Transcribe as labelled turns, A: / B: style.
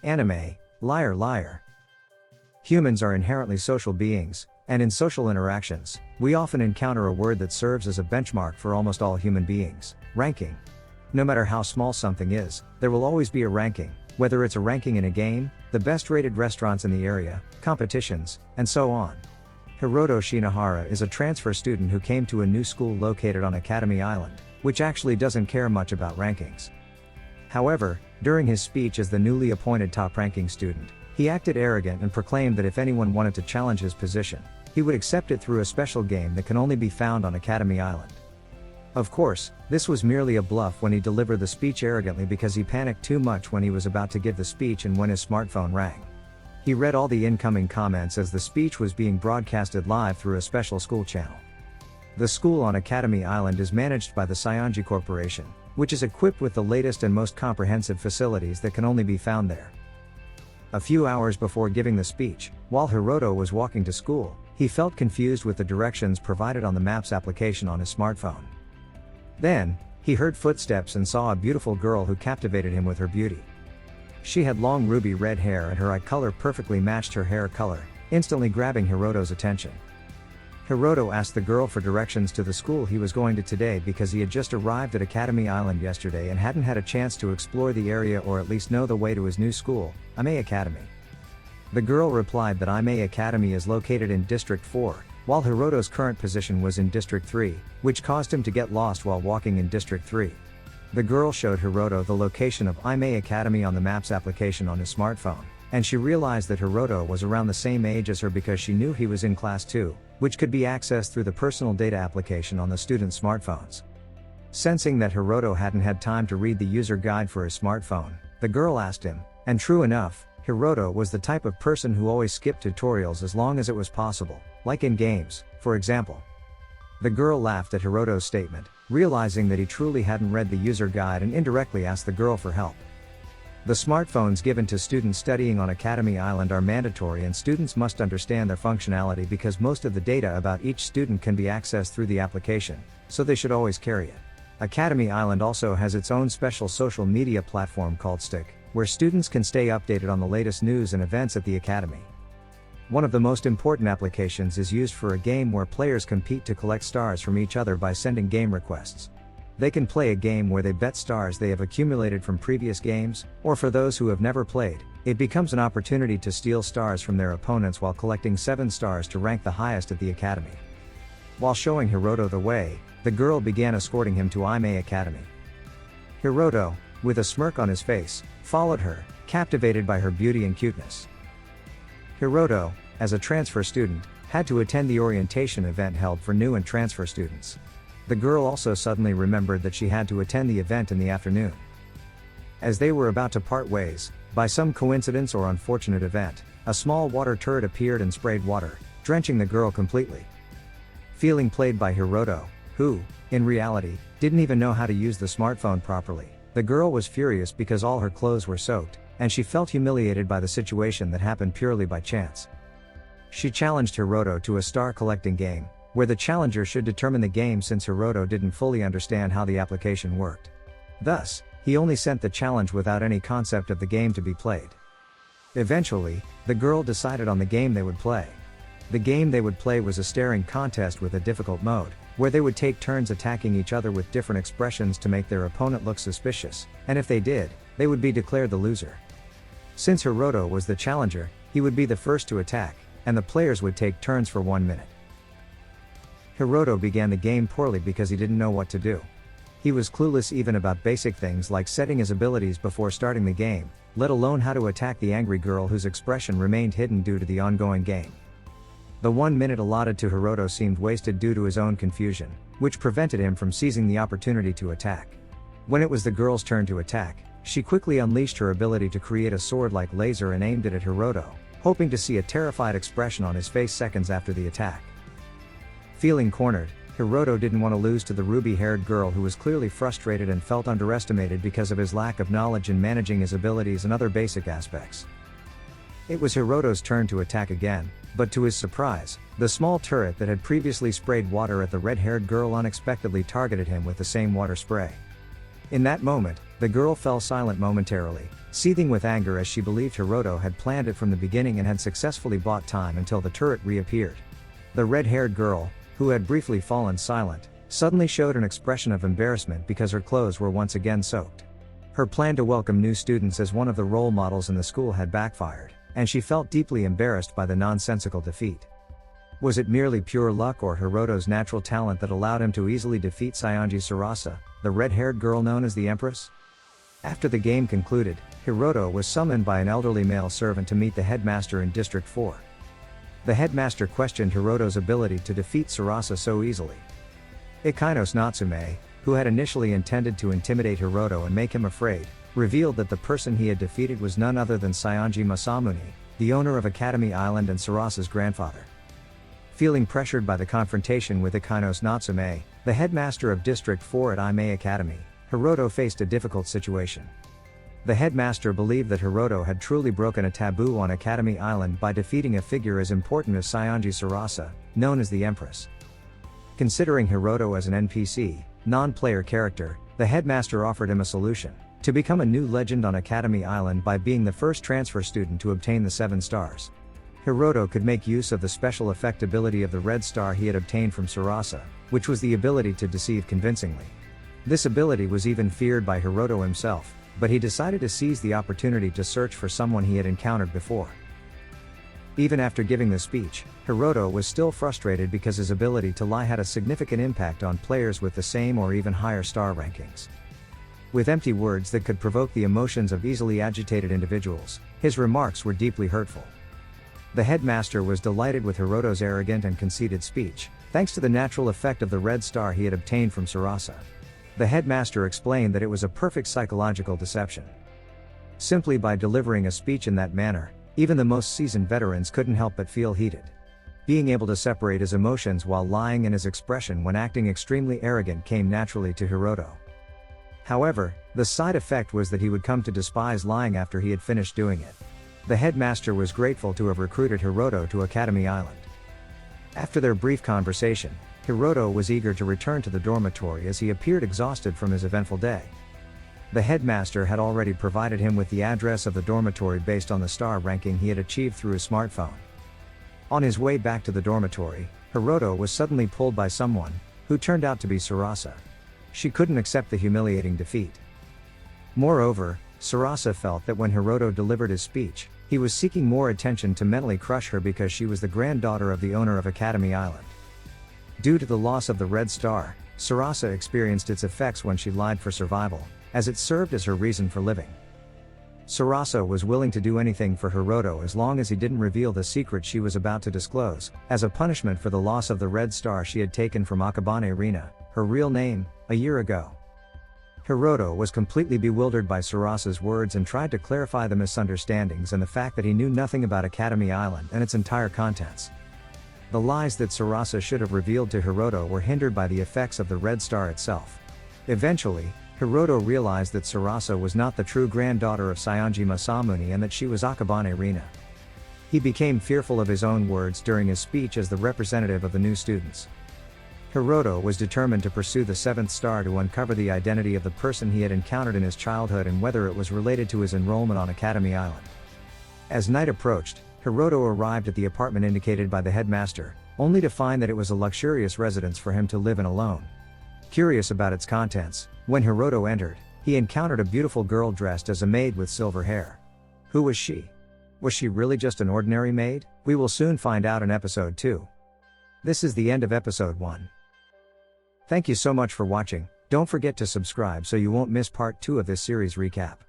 A: Anime, liar liar. Humans are inherently social beings, and in social interactions, we often encounter a word that serves as a benchmark for almost all human beings: ranking. No matter how small something is, there will always be a ranking, whether it's a ranking in a game, the best rated restaurants in the area, competitions, and so on. Hiroto Shinohara is a transfer student who came to a new school located on Academy Island, which actually doesn't care much about rankings. However, during his speech as the newly appointed top-ranking student, he acted arrogant and proclaimed that if anyone wanted to challenge his position, he would accept it through a special game that can only be found on Academy Island. Of course, this was merely a bluff when he delivered the speech arrogantly because he panicked too much when he was about to give the speech and when his smartphone rang. He read all the incoming comments as the speech was being broadcasted live through a special school channel. The school on Academy Island is managed by the Saionji Corporation, which is equipped with the latest and most comprehensive facilities that can only be found there. A few hours before giving the speech, while Hiroto was walking to school, he felt confused with the directions provided on the Maps application on his smartphone. Then, he heard footsteps and saw a beautiful girl who captivated him with her beauty. She had long ruby red hair and her eye color perfectly matched her hair color, instantly grabbing Hiroto's attention. Hiroto asked the girl for directions to the school he was going to today because he had just arrived at Academy Island yesterday and hadn't had a chance to explore the area or at least know the way to his new school, Imei Academy. The girl replied that Imei Academy is located in District 4, while Hiroto's current position was in District 3, which caused him to get lost while walking in District 3. The girl showed Hiroto the location of Imei Academy on the Maps application on his smartphone, and she realized that Hiroto was around the same age as her because she knew he was in Class 2, which could be accessed through the personal data application on the students' smartphones. Sensing that Hiroto hadn't had time to read the user guide for his smartphone, the girl asked him, and true enough, Hiroto was the type of person who always skipped tutorials as long as it was possible, like in games, for example. The girl laughed at Hiroto's statement, realizing that he truly hadn't read the user guide and indirectly asked the girl for help. The smartphones given to students studying on Academy Island are mandatory and students must understand their functionality because most of the data about each student can be accessed through the application, so they should always carry it. Academy Island also has its own special social media platform called Stick, where students can stay updated on the latest news and events at the Academy. One of the most important applications is used for a game where players compete to collect stars from each other by sending game requests. They can play a game where they bet stars they have accumulated from previous games, or for those who have never played, it becomes an opportunity to steal stars from their opponents while collecting 7 stars to rank the highest at the Academy. While showing Hiroto the way, the girl began escorting him to Imei Academy. Hiroto, with a smirk on his face, followed her, captivated by her beauty and cuteness. Hiroto, as a transfer student, had to attend the orientation event held for new and transfer students. The girl also suddenly remembered that she had to attend the event in the afternoon. As they were about to part ways, by some coincidence or unfortunate event, a small water turret appeared and sprayed water, drenching the girl completely. Feeling played by Hiroto, who, in reality, didn't even know how to use the smartphone properly, the girl was furious because all her clothes were soaked, and she felt humiliated by the situation that happened purely by chance. She challenged Hiroto to a star collecting game, where the challenger should determine the game since Hiroto didn't fully understand how the application worked. Thus, he only sent the challenge without any concept of the game to be played. Eventually, the girl decided on the game they would play. The game they would play was a staring contest with a difficult mode, where they would take turns attacking each other with different expressions to make their opponent look suspicious, and if they did, they would be declared the loser. Since Hiroto was the challenger, he would be the first to attack, and the players would take turns for 1 minute. Hiroto began the game poorly because he didn't know what to do. He was clueless even about basic things like setting his abilities before starting the game, let alone how to attack the angry girl whose expression remained hidden due to the ongoing game. The 1 minute allotted to Hiroto seemed wasted due to his own confusion, which prevented him from seizing the opportunity to attack. When it was the girl's turn to attack, she quickly unleashed her ability to create a sword-like laser and aimed it at Hiroto, hoping to see a terrified expression on his face seconds after the attack. Feeling cornered, Hiroto didn't want to lose to the ruby-haired girl who was clearly frustrated and felt underestimated because of his lack of knowledge in managing his abilities and other basic aspects. It was Hiroto's turn to attack again, but to his surprise, the small turret that had previously sprayed water at the red-haired girl unexpectedly targeted him with the same water spray. In that moment, The girl fell silent momentarily, seething with anger as she believed Hiroto had planned it from the beginning and had successfully bought time until the turret reappeared. The red-haired girl, who had briefly fallen silent, suddenly showed an expression of embarrassment because her clothes were once again soaked. Her plan to welcome new students as one of the role models in the school had backfired, and she felt deeply embarrassed by the nonsensical defeat. Was it merely pure luck or Hiroto's natural talent that allowed him to easily defeat Saionji Sarasa, the red-haired girl known as the Empress? After the game concluded, Hiroto was summoned by an elderly male servant to meet the headmaster in District 4. The headmaster questioned Hiroto's ability to defeat Sarasa so easily. Ikainos Natsume, who had initially intended to intimidate Hiroto and make him afraid, revealed that the person he had defeated was none other than Saionji Masamune, the owner of Academy Island and Sarasa's grandfather. Feeling pressured by the confrontation with Ikainos Natsume, the headmaster of District 4 at Aimei Academy, Hiroto faced a difficult situation. The headmaster believed that Hiroto had truly broken a taboo on Academy Island by defeating a figure as important as Saionji Sarasa, known as the Empress. Considering Hiroto as an NPC, non-player character, the headmaster offered him a solution: to become a new legend on Academy Island by being the first transfer student to obtain the 7 stars. Hiroto could make use of the special effect ability of the red star he had obtained from Sarasa, which was the ability to deceive convincingly. This ability was even feared by Hiroto himself, but he decided to seize the opportunity to search for someone he had encountered before. Even after giving the speech, Hiroto was still frustrated because his ability to lie had a significant impact on players with the same or even higher star rankings. With empty words that could provoke the emotions of easily agitated individuals, his remarks were deeply hurtful. The headmaster was delighted with Hiroto's arrogant and conceited speech, thanks to the natural effect of the red star he had obtained from Sarasa. The headmaster explained that it was a perfect psychological deception. Simply by delivering a speech in that manner, even the most seasoned veterans couldn't help but feel heated. Being able to separate his emotions while lying and his expression when acting extremely arrogant came naturally to Hiroto. However, the side effect was that he would come to despise lying after he had finished doing it. The headmaster was grateful to have recruited Hiroto to Academy Island. After their brief conversation, Hiroto was eager to return to the dormitory as he appeared exhausted from his eventful day. The headmaster had already provided him with the address of the dormitory based on the star ranking he had achieved through his smartphone. On his way back to the dormitory, Hiroto was suddenly pulled by someone, who turned out to be Sarasa. She couldn't accept the humiliating defeat. Moreover, Sarasa felt that when Hiroto delivered his speech, he was seeking more attention to mentally crush her because she was the granddaughter of the owner of Academy Island. Due to the loss of the red star, Sarasa experienced its effects when she lied for survival, as it served as her reason for living. Sarasa was willing to do anything for Hiroto as long as he didn't reveal the secret she was about to disclose, as a punishment for the loss of the red star she had taken from Akabane Rina, her real name, a year ago. Hiroto was completely bewildered by Sarasa's words and tried to clarify the misunderstandings and the fact that he knew nothing about Academy Island and its entire contents. The lies that Sarasa should have revealed to Hiroto were hindered by the effects of the red star itself. Eventually, Hiroto realized that Sarasa was not the true granddaughter of Saionji Masamune and that she was Akabane Rina. He became fearful of his own words during his speech as the representative of the new students. Hiroto was determined to pursue the 7th star to uncover the identity of the person he had encountered in his childhood and whether it was related to his enrollment on Academy Island. As night approached, Hiroto arrived at the apartment indicated by the headmaster, only to find that it was a luxurious residence for him to live in alone. Curious about its contents, when Hiroto entered, he encountered a beautiful girl dressed as a maid with silver hair. Who was she? Was she really just an ordinary maid? We will soon find out in episode 2. This is the end of episode 1. Thank you so much for watching. Don't forget to subscribe so you won't miss part 2 of this series recap.